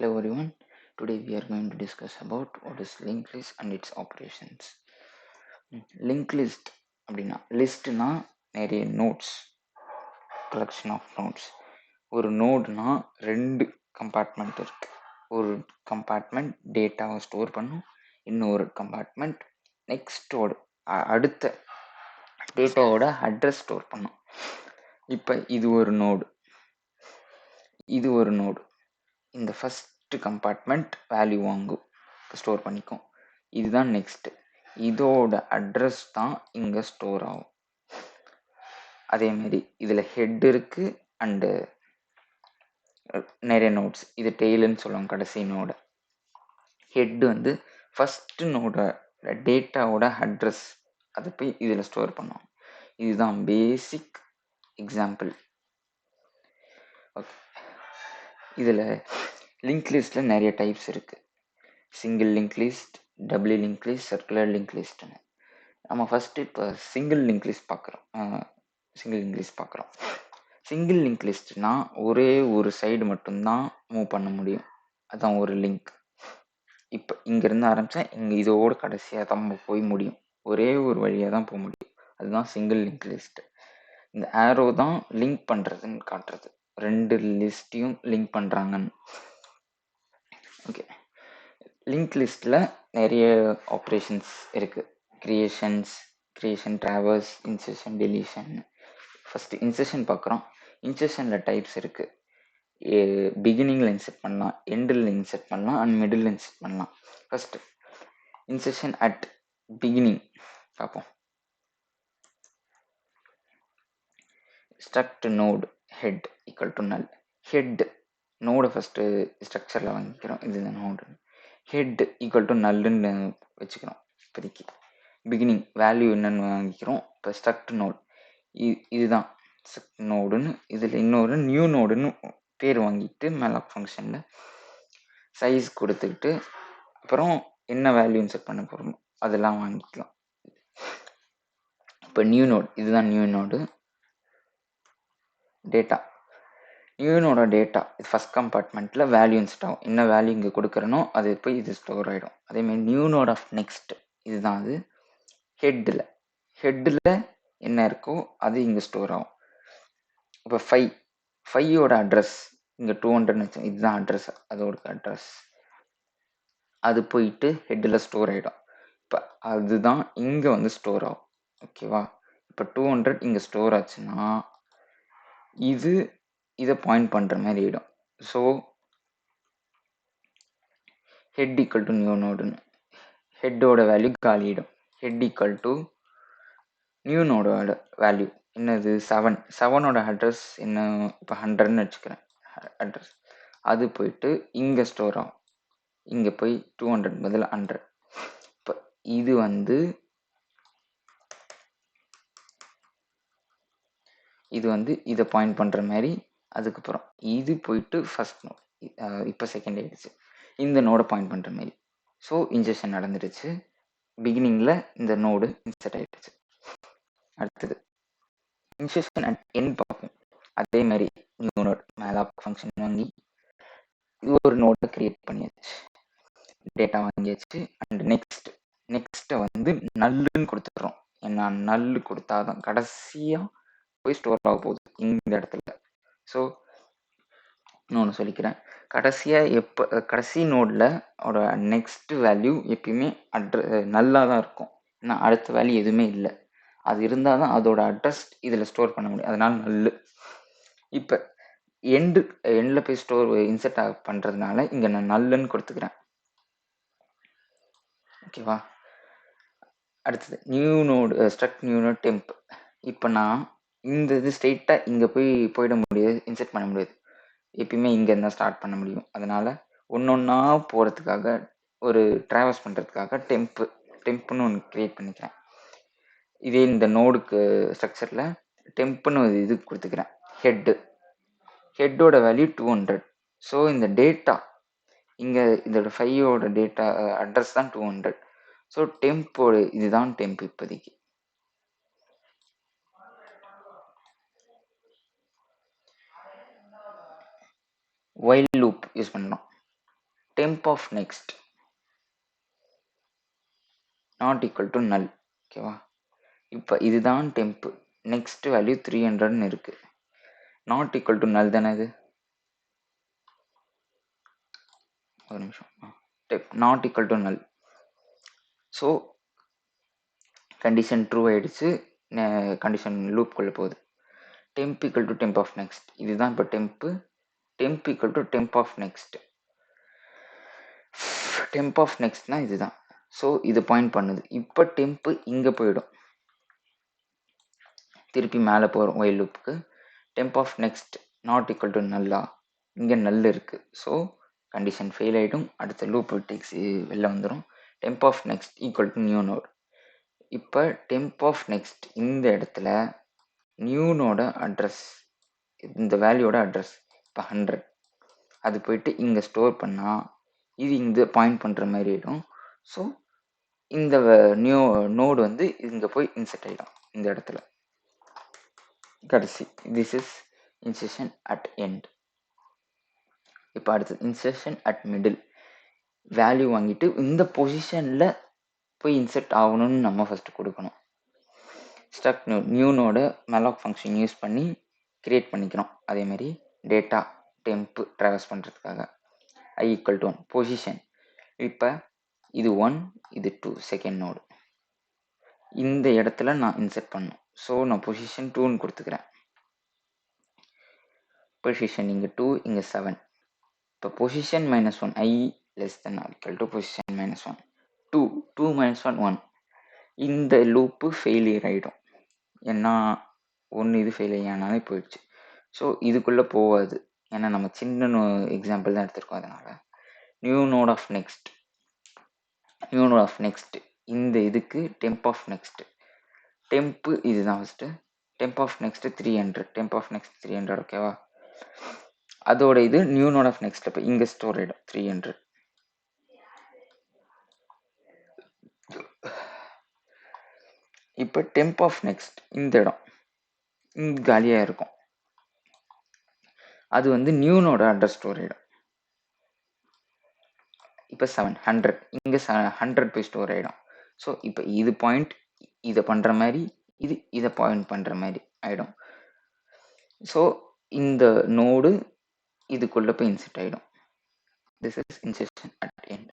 Hello everyone. Today we are going to discuss about what is linked list and its operations. Linked list அப்படின்னா லிஸ்ட்னா நிறைய notes, collection of notes. ஒரு நோடுனா ரெண்டு compartment இருக்கு. ஒரு compartment டேட்டாவை store பண்ணும், இன்னொரு கம்பார்ட்மெண்ட் நெக்ஸ்டோட அடுத்த டேட்டாவோட அட்ரஸ் ஸ்டோர் பண்ணும். இப்போ இது ஒரு நோடு, இது ஒரு நோடு. இந்த ஃபர்ஸ்ட் கம்பார்ட்மெண்ட் வேல்யூ வாங்கும், ஸ்டோர் பண்ணிக்கும். இதுதான் நெக்ஸ்ட், இதோட அட்ரஸ் தான் இங்கே ஸ்டோர் ஆகும். அதே மாதிரி இதில் ஹெட் இருக்கு அண்டு நிறைய நோட்ஸ். இது டெய்லுன்னு சொல்லுவாங்க, கடைசி நோட. ஹெட் வந்து ஃபர்ஸ்ட் நோட டேட்டாவோட அட்ரஸ், அதை போய் இதில் ஸ்டோர் பண்ணுவோம். இதுதான் பேசிக் எக்ஸாம்பிள். ஓகே, இதில் லிங்க் லிஸ்ட்டில் நிறைய டைப்ஸ் இருக்குது. Single link list, double link list, circular link லிஸ்ட்னு. நம்ம ஃபஸ்ட்டு இப்போ சிங்கிள் லிங்க் லிஸ்ட் பார்க்குறோம். சிங்கிள் லிங்க் லிஸ்ட்னா ஒரே ஒரு சைடு மட்டும்தான் மூவ் பண்ண முடியும், அதுதான் ஒரு லிங்க். இப்போ இங்கேருந்து ஆரம்பித்தா இங்கே இதோட கடைசியாக தான் போய் முடியும், ஒரே ஒரு வழியாக தான் போக முடியும். அதுதான் சிங்கிள் லிங்க் லிஸ்ட். இந்த ஆரோ தான் லிங்க் பண்ணுறதுன்னு காட்டுறது, ரெண்டு லிஸ்ட்டையும் லிங்க் பண்ணுறாங்கன்னு. ஓகே, லிங்க் லிஸ்ட்டில் நிறைய ஆப்ரேஷன்ஸ் இருக்குது. Creation, traverse, insertion, deletion. First insertion பார்க்குறோம். இன்சர்ஷனில் டைப்ஸ் இருக்குது. பிகினிங்கில் இன்சர்ட் பண்ணலாம், எண்டில் இன்சர்ட் பண்ணலாம் அண்ட் மிடில் இன்சர்ட் பண்ணலாம். ஃபஸ்ட்டு இன்சர்ஷன் அட் பிகினிங் பார்ப்போம். Struct node head equal to null. Head நோடை ஃபஸ்ட்டு ஸ்ட்ரக்சரில் வாங்கிக்கிறோம், இது நோடு. ஹெட் ஈக்குவல் டு நல்லுன்னு வச்சுக்கிறோம் இப்போதைக்கு. பிகினிங் வேல்யூ என்னன்னு வாங்கிக்கிறோம். இப்போ ஸ்ட்ரக்ட் நோட் இதுதான் ஸ்ட்ரக்ட் நோடுன்னு. இதில் இன்னொரு நியூ நோடுன்னு பேர் வாங்கிட்டு மேலாக் ஃபங்க்ஷனில் சைஸ் கொடுத்துக்கிட்டு அப்புறம் என்ன வேல்யூ இன்சர்ட் பண்ண போகிறோமோ அதெல்லாம் வாங்கிக்கலாம். இப்போ நியூ நோட், இதுதான் நியூ நோடு. டேட்டா, நியூனோட டேட்டா இது ஃபஸ்ட் கம்பார்ட்மெண்ட்டில் வேல்யூ இன்ஸ்ட் ஆகும். என்ன வேல்யூ இங்கே கொடுக்குறனோ அது போய் இது ஸ்டோர் ஆகிடும். அதேமாதிரி நியூ நோட் ஆஃப் நெக்ஸ்ட், இதுதான் அது ஹெட்டில் என்ன இருக்கோ அது இங்கே ஸ்டோர் ஆகும். இப்போ ஃபையோட அட்ரஸ் இங்கே 200 வச்சு, இதுதான் அட்ரஸ், அதோட அட்ரஸ் அது போயிட்டு ஹெட்டில் ஸ்டோர் ஆகிடும். இப்போ அதுதான் இங்கே வந்து ஸ்டோர் ஆகும். ஓகேவா, இப்போ 200 இங்கே ஸ்டோர் ஆச்சுன்னா இது இதை பாயிண்ட் பண்ணுற மாதிரி ஆகிடும். So head equal to new நோடுன்னு, ஹெட்டோட வேல்யூ காலியிடும். ஹெட் ஈக்குவல் டு நியூ நோடோட வேல்யூ என்னது 7, 7ஓட அட்ரஸ் என்ன, இப்போ 100ன்னு வச்சுக்கிறேன் அட்ரஸ். அது போயிட்டு இங்கே ஸ்டோர் ஆகும், இங்கே போய் 200 பதில் 100. இப்போ இது வந்து இதை பாயிண்ட் பண்ணுற மாதிரி. அதுக்கப்புறம் இது போயிட்டு ஃபர்ஸ்ட் நோட், இப்போ செகண்ட் ஆயிடுச்சு, இந்த நோடை பாயிண்ட் பண்ணுற மாதிரி. ஸோ இன்ஜெக்ஷன் நடந்துடுச்சு, பிகினிங்கில் இந்த நோடு இன்சர்ட் ஆகிடுச்சு. அடுத்தது இன்சர்ஷன் அண்ட் எண்ட் பார்ப்போம். அதே மாதிரி நியூ நோட் மேலாக் ஃபங்க்ஷன் வாங்கி ஒரு நோட்டை கிரியேட் பண்ணியாச்சு, டேட்டா வாங்கியாச்சு. அண்ட் நெக்ஸ்ட்டை வந்து நல்லுன்னு கொடுத்துட்றோம். ஏன்னா நல்லு கொடுத்தாதான் கடைசியாக போய் ஸ்டோர் ஆக போகுது இந்த இடத்துல. ஸோ இன்னொன்று சொல்லிக்கிறேன், கடைசி நோடில் அவரோட நெக்ஸ்ட் வேல்யூ எப்பயுமே நல்லா தான் இருக்கும். ஏன்னா அடுத்த வேல்யூ எதுவுமே இல்லை, அது இருந்தால் தான் அதோட அட்ரஸ் இதில் ஸ்டோர் பண்ண முடியும், அதனால நல்லு. இப்போ எண்டில் போய் இன்சர்ட் பண்ணுறதுனால இங்கே நான் நல்லுன்னு கொடுத்துக்கிறேன். ஓகேவா, அடுத்தது new node struct new node temp. இப்போ நான் இந்த இது ஸ்ட்ரெயிட்டாக இங்கே போயிட முடியாது, இன்சர்ட் பண்ண முடியாது, எப்பயுமே இங்கே இருந்தால் ஸ்டார்ட் பண்ண முடியும். அதனால் ஒன்றா போகிறதுக்காக, ஒரு ட்ராவல்ஸ் பண்ணுறதுக்காக டெம்ப்புன்னு ஒன்று க்ரியேட் பண்ணிக்கிறேன். இதே இந்த நோடுக்கு ஸ்ட்ரக்சரில் டெம்ப்புன்னு ஒரு இது கொடுத்துக்கிறேன். ஹெட்டோட வேல்யூ 200. ஸோ இந்த டேட்டா இங்கே இதோட 5ஓட டேட்டா அட்ரஸ் தான் 200. ஸோ டெம்போட இதுதான் டெம்ப். இப்போதைக்கு ஒயில் லூப் யூஸ் பண்ணலாம். temp of next not equal to நல். ஓகேவா? இப்போ இதுதான் டெம்ப். நெக்ஸ்ட் வேல்யூ 300ன்னு இருக்கு. நாட் ஈக்குவல் டு நல் தானே இது? ஒரு நிமிஷம். Not equal to null. So condition true ஆயிடுச்சு. கண்டிஷன் லூப்குள்ளே போகுது. Temp equal to temp of next. இதுதான் இப்போ temp. Temp equal to temp of next. Temp of நெக்ஸ்ட்னா இதுதான். ஸோ இது பாயிண்ட் பண்ணுது. இப்போ டெம்ப்பு இங்கே போயிடும். திருப்பி மேலே போகிறோம் ஒயில் லூப்புக்கு. Temp of next not equal to நல்லா. இங்கே நல் இருக்குது. ஸோ கண்டிஷன் ஃபெயில் ஆகிடும். அடுத்த லூப் டெக்ஸ் வெளில வந்துடும். Temp of next equal to new node. இப்போ டெம்ப் ஆஃப் நெக்ஸ்ட் இந்த இடத்துல நியூ நோட அட்ரஸ், இந்த வேல்யூட அட்ரஸ் இப்போ 100. அது போயிட்டு இங்கே ஸ்டோர் பண்ணால் இது இங்கே பாயிண்ட் பண்ணுற மாதிரி ஆகிடும். ஸோ இந்த நியூ நோடு வந்து இங்கே போய் இன்செர்ட் ஆகிடும் இந்த இடத்துல. கடைசி this is insertion at end. இப்போ அடுத்தது இன்செர்ஷன் அட் மிடில். வேல்யூ வாங்கிட்டு இந்த பொசிஷனில் போய் இன்செர்ட் ஆகணும்னு நம்ம ஃபஸ்ட்டு கொடுக்கணும். ஸ்ட்ரக் நியூனோட மெலாக் ஃபங்க்ஷன் யூஸ் பண்ணி கிரியேட் பண்ணிக்கிறோம். அதேமாதிரி டேட்டா டெம்ப் ட்ராவர்ஸ் பண்ணுறதுக்காக i ஈக்குவல் டு 1 பொசிஷன். இப்போ இது 1, இது 2 செகண்ட் நோடு. இந்த இடத்துல நான் இன்செர்ட் பண்ணணும். ஸோ நான் பொசிஷன் 2ன்னு கொடுத்துக்கிறேன். பொசிஷன் இங்கே 2, இங்கே 7. இப்போ position -1 i less than or equal to position -1 2 2 -1 1. இந்த லூப்பு ஃபெயிலியர் ஆகிடும். ஏன்னா 1 இது ஃபெயிலியர் ஆனாலே போயிடுச்சு. ஸோ இதுக்குள்ளே போகாது. ஏன்னா நம்ம சின்ன எக்ஸாம்பிள் தான் எடுத்திருக்கோம். அதனால் new node of next. New node of next இந்த இதுக்கு டெம்ப் ஆஃப் நெக்ஸ்ட். டெம்ப்பு இதுதான் first. Temp of next 300. Temp of next 300. ஓகேவா? அதோட இது நியூ நோட் ஆஃப் நெக்ஸ்ட். இப்போ இங்கே ஸ்டோர் ஆகிடும் 300. இப்போ டெம்ப் ஆஃப் நெக்ஸ்ட் இந்த இடம் இங்கே காலியாக இருக்கும். அது வந்து நியூனோட அட்ரஸ் ஸ்டோர் ஆகிடும். இப்போ 700 இங்கே 100 போய் ஸ்டோர் ஆகிடும். ஸோ இப்போ இது பாயிண்ட் இதை பண்ணுற மாதிரி, இது இதை பாயிண்ட் பண்ணுற மாதிரி ஆகிடும். ஸோ இந்த நோடு இதுக்குள்ளே போய் இன்செர்ட் ஆகிடும். This is insertion at end.